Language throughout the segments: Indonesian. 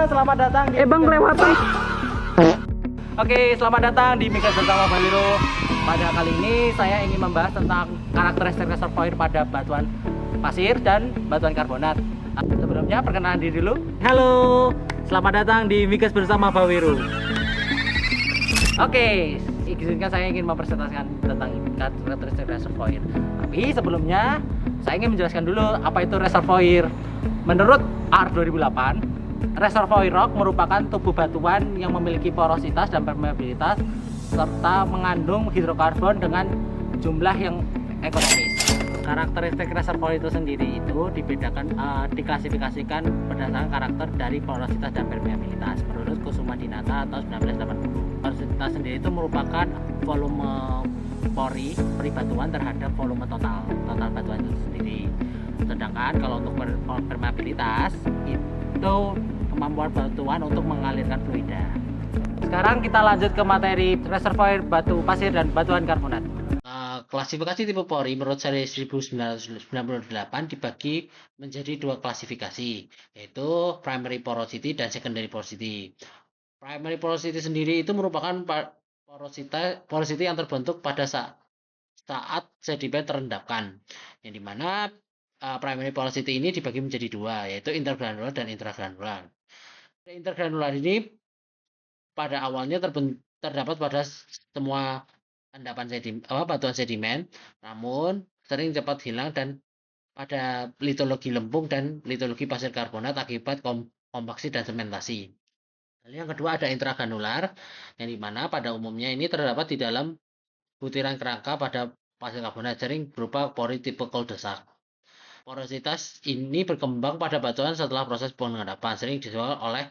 selamat datang di Bang lewat. Oke, selamat datang di Migas bersama Bawiro. Pada kali ini saya ingin membahas tentang karakteristik reservoir pada batuan pasir dan batuan karbonat. Sebelumnya perkenalan diri dulu. Halo, selamat datang di Migas bersama Bawiro. Oke, izinkan saya ingin mempresentasikan tentang karakteristik reservoir. Tapi sebelumnya saya ingin menjelaskan dulu apa itu reservoir. Menurut AR 2008, reservoir rock merupakan tubuh batuan yang memiliki porositas dan permeabilitas serta mengandung hidrokarbon dengan jumlah yang ekonomis. Karakteristik reservoir itu sendiri itu diklasifikasikan berdasarkan karakter dari porositas dan permeabilitas menurut Kusuma Dinata atau 1980. Porositas sendiri itu merupakan volume pori batuan terhadap volume total batuan itu sendiri. Sedangkan kalau untuk permeabilitas itu kemampuan batuan untuk mengalirkan fluida. Sekarang kita lanjut ke materi reservoir batu pasir dan batuan karbonat. Klasifikasi tipe pori menurut seri 1998 dibagi menjadi dua klasifikasi, yaitu primary porosity dan secondary porosity. Primary porosity sendiri itu merupakan porosity yang terbentuk pada saat sedimen terendapkan, yang dimana primary porosity ini dibagi menjadi dua, yaitu intergranular dan intragranular. Intergranular ini pada awalnya terdapat pada semua endapan batuan sedimen, namun sering cepat hilang dan pada litologi lempung dan litologi pasir karbonat akibat kompaksi dan sementasi. Lalu yang kedua ada intragranular, yang dimana pada umumnya ini terdapat di dalam butiran kerangka pada pasir karbonat, sering berupa pori tipe cul-de-sac. Porositas ini berkembang pada batuan setelah proses pengendapan, sering disebabkan oleh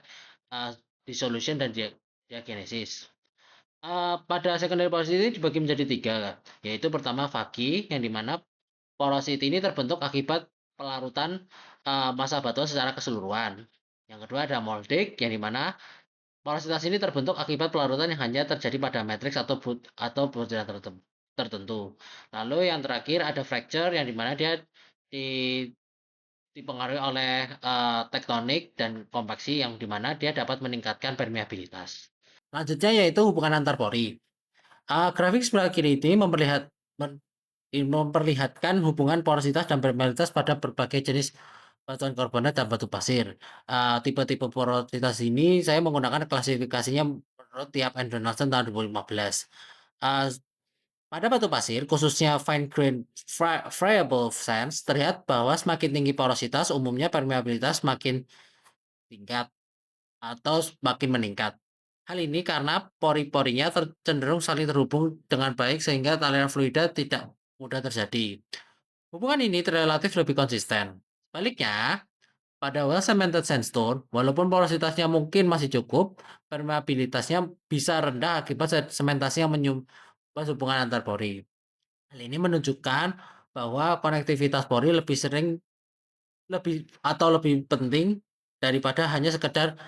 dissolution dan diagenesis. Pada secondary porosity dibagi menjadi tiga, yaitu pertama vagi, yang dimana porosity ini terbentuk akibat pelarutan massa batuan secara keseluruhan. Yang kedua ada moldic, yang dimana porositas ini terbentuk akibat pelarutan yang hanya terjadi pada matriks atau butiran tertentu. Lalu yang terakhir ada fracture, yang dimana dia dipengaruhi oleh tektonik dan kompaksi, yang dimana dia dapat meningkatkan permeabilitas. Selanjutnya yaitu hubungan antar pori. Grafik sebelah kiri ini memperlihatkan hubungan porositas dan permeabilitas pada berbagai jenis batuan karbonat dan batu pasir. Tipe-tipe porositas ini saya menggunakan klasifikasinya menurut tiap Donaldson tahun 2015. Pada batu pasir, khususnya fine grain friable sands, terlihat bahwa semakin tinggi porositas, umumnya permeabilitas makin tingkat atau semakin meningkat. Hal ini karena pori-porinya cenderung saling terhubung dengan baik sehingga aliran fluida tidak mudah terjadi. Hubungan ini relatif lebih konsisten. Sebaliknya, pada well cemented sandstone, walaupun porositasnya mungkin masih cukup, permeabilitasnya bisa rendah akibat sementasi yang menyumbat hubungan antar pori. Hal ini menunjukkan bahwa konektivitas pori lebih penting daripada hanya sekedar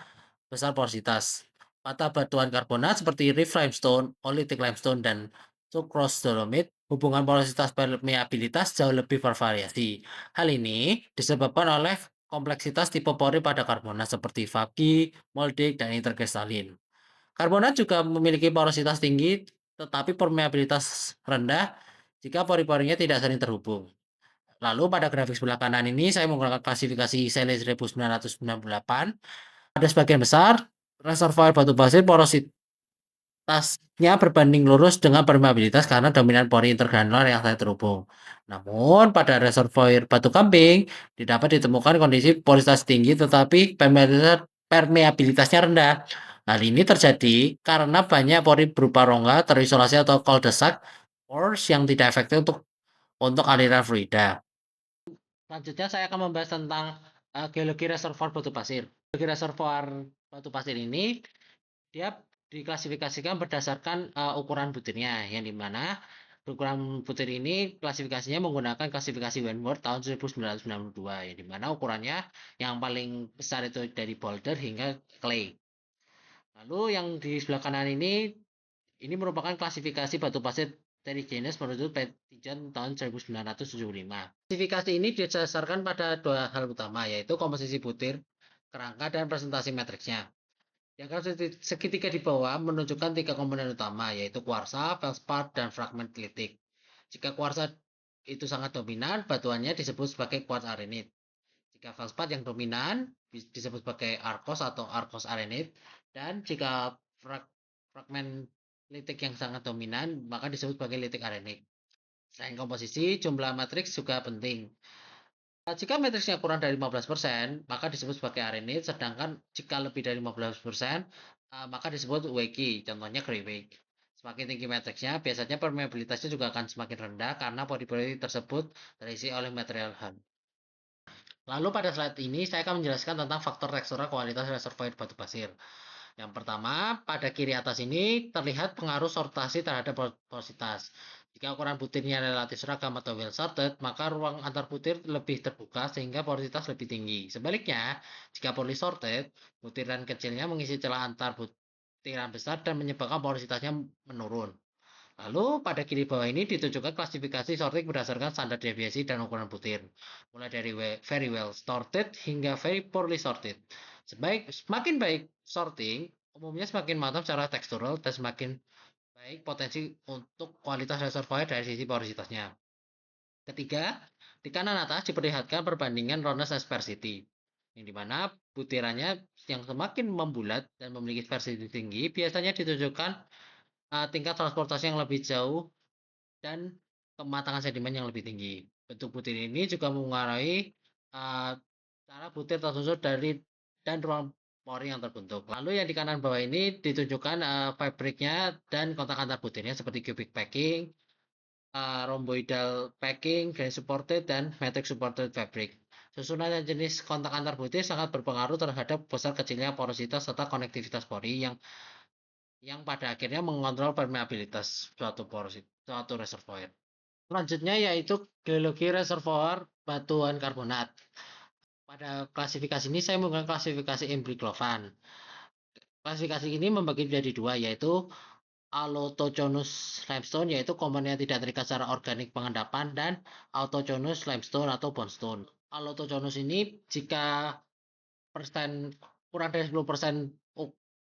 besar porositas. Pada batuan karbonat seperti rift limestone, olitic limestone, dan sucrose dolomite, hubungan porositas permeabilitas jauh lebih bervariasi. Hal ini disebabkan oleh kompleksitas tipe pori pada karbonat seperti vagi, moldic, dan interkristalin. Karbonat juga memiliki porositas tinggi tetapi permeabilitas rendah jika pori-porinya tidak saling terhubung. Lalu pada grafik sebelah kanan ini saya menggunakan klasifikasi Sele 1998. Ada sebagian besar reservoir batu pasir porositasnya berbanding lurus dengan permeabilitas karena dominan pori intergranular yang saling terhubung. Namun pada reservoir batu kambing dapat ditemukan kondisi porositas tinggi tetapi permeabilitasnya rendah. Hal ini terjadi karena banyak pori berupa rongga terisolasi atau cul-de-sac pores yang tidak efektif untuk aliran fluida. Selanjutnya saya akan membahas tentang geologi reservoir batu pasir. Geologi reservoir batu pasir ini dia diklasifikasikan berdasarkan ukuran butirnya, yang dimana ukuran butir ini klasifikasinya menggunakan klasifikasi Wentworth tahun 1992, yang dimana ukurannya yang paling besar itu dari boulder hingga clay. Lalu yang di sebelah kanan ini merupakan klasifikasi batu pasir Terrigenous menurut Petition tahun 1975. Klasifikasi ini didasarkan pada dua hal utama, yaitu komposisi butir kerangka dan presentasi matriksnya. Diagram segitiga di bawah menunjukkan 3 komponen utama, yaitu kuarsa, feldspar, dan fragmen litik. Jika kuarsa itu sangat dominan, batuannya disebut sebagai quartz arenit. Jika feldspar yang dominan disebut sebagai arkos atau arkos arenit, dan jika fragmen litik yang sangat dominan maka disebut sebagai litik arenit. Selain komposisi, jumlah matriks juga penting. Jika matriksnya kurang dari 15%, maka disebut sebagai arenit, sedangkan jika lebih dari 15%, maka disebut weki, contohnya Greywake. Semakin tinggi matriksnya, biasanya permeabilitasnya juga akan semakin rendah karena pori-pori tersebut terisi oleh material HAN. Lalu pada slide ini saya akan menjelaskan tentang faktor tekstural kualitas reservoir batu pasir. Yang pertama, pada kiri atas ini terlihat pengaruh sortasi terhadap porositas. Jika ukuran butirnya relatif seragam atau well sorted, maka ruang antar butir lebih terbuka sehingga porositas lebih tinggi. Sebaliknya, jika poorly sorted, butiran kecilnya mengisi celah antar butiran besar dan menyebabkan porositasnya menurun. Lalu pada kiri bawah ini ditunjukkan klasifikasi sorting berdasarkan standar deviasi dan ukuran butir, mulai dari very well sorted hingga very poorly sorted. Semakin baik sorting, umumnya semakin mantap secara tekstural dan semakin baik potensi untuk kualitas reservoir dari sisi porositasnya. Ketiga, di kanan atas diperlihatkan perbandingan roughness asperity, yang dimana butirannya yang semakin membulat dan memiliki sparsity tinggi biasanya ditunjukkan tingkat transportasi yang lebih jauh dan kematangan sedimen yang lebih tinggi. Bentuk butir ini juga mengaruhi cara butir tersusun dari dan ruang pori yang terbentuk. Lalu yang di kanan bawah ini ditunjukkan fabriknya dan kontak antar butirnya seperti cubic packing, rhomboidal packing, grain supported, dan matrix supported fabric. Susunan dan jenis kontak antar butir sangat berpengaruh terhadap besar kecilnya porositas serta konektivitas pori yang pada akhirnya mengontrol permeabilitas suatu reservoir. Selanjutnya yaitu geologi reservoir batuan karbonat. Pada klasifikasi ini saya menggunakan klasifikasi Embry-Glovan. Klasifikasi ini membagi menjadi dua, yaitu allotochthonous limestone, yaitu komponen yang tidak terikat secara organik pengendapan, dan autochthonous limestone atau bonestone. Allotochthonous ini jika kurang dari 10%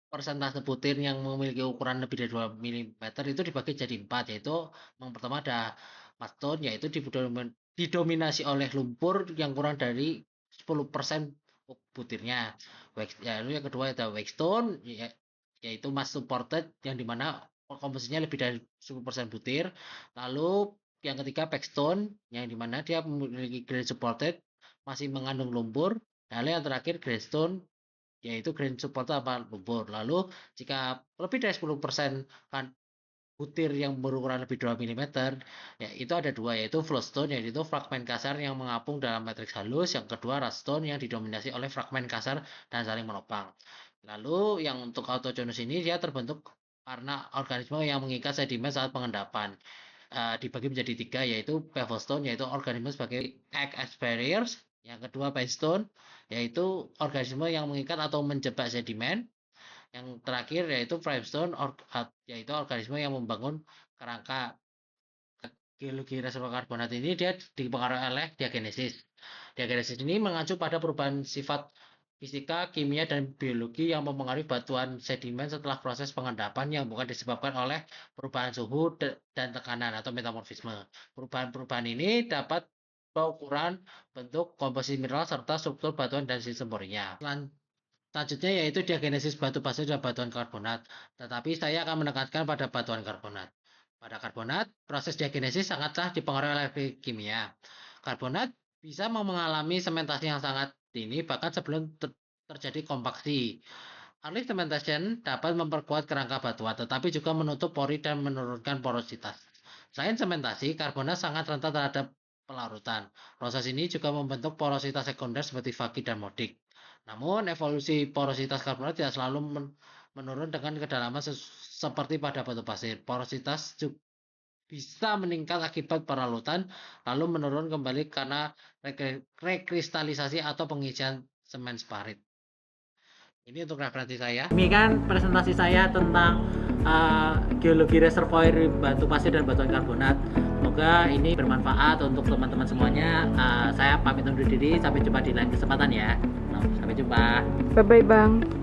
persentase butir yang memiliki ukuran lebih dari 2 mm itu dibagi jadi 4, yaitu yang pertama ada mudstone, yaitu didominasi oleh lumpur yang kurang dari 10% butirnya. Lalu yang kedua ada wakestone, yaitu mass supported, yang dimana komposisinya lebih dari 10% butir. Lalu yang ketiga packstone, yang dimana dia memiliki grain supported, masih mengandung lumpur. Lalu yang terakhir grindstone, yaitu grain supported apa lumpur. Lalu jika lebih dari 10% kan butir yang berukuran lebih 2 mm, ya itu ada dua, yaitu flowstone, yaitu fragmen kasar yang mengapung dalam matriks halus. Yang kedua ruststone, yang didominasi oleh fragmen kasar dan saling menopang. Lalu yang untuk autochthonous ini dia terbentuk karena organisme yang mengikat sedimen saat pengendapan. Dibagi menjadi 3, yaitu pebblestone, yaitu organisme sebagai egg as barriers. Yang kedua pavestone, yaitu organisme yang mengikat atau menjebak sedimen. Yang terakhir yaitu limestone, yaitu organisme yang membangun kerangka. Geologi reservoir karbonat ini dia dipengaruhi oleh diagenesis. Diagenesis ini mengacu pada perubahan sifat fisika, kimia, dan biologi yang mempengaruhi batuan sedimen setelah proses pengendapan yang bukan disebabkan oleh perubahan suhu dan tekanan atau metamorfisme. Perubahan-perubahan ini dapat berukuran, bentuk, komposisi mineral, serta struktur batuan dan sistem porinya. Selanjutnya yaitu diagenesis batu pasir dan batuan karbonat, tetapi saya akan menekankan pada batuan karbonat. Pada karbonat, proses diagenesis sangatlah dipengaruhi oleh kimia. Karbonat bisa mengalami sementasi yang sangat dini bahkan sebelum terjadi kompaksi. Early cementation dapat memperkuat kerangka batuan, tetapi juga menutup pori dan menurunkan porositas. Selain sementasi, karbonat sangat rentan terhadap pelarutan. Proses ini juga membentuk porositas sekunder seperti vagi dan modik. Namun, evolusi porositas karbonat tidak selalu menurun dengan kedalaman seperti pada batu pasir. Porositas bisa meningkat akibat pelarutan, lalu menurun kembali karena rekristalisasi atau pengisian semen sparit. Ini untuk referensi saya. Demikian presentasi saya tentang geologi reservoir batu pasir dan batuan karbonat. Semoga ini bermanfaat untuk teman-teman semuanya. Saya pamit undur diri, sampai jumpa di lain kesempatan ya. Sampai jumpa. Bye-bye, Bang.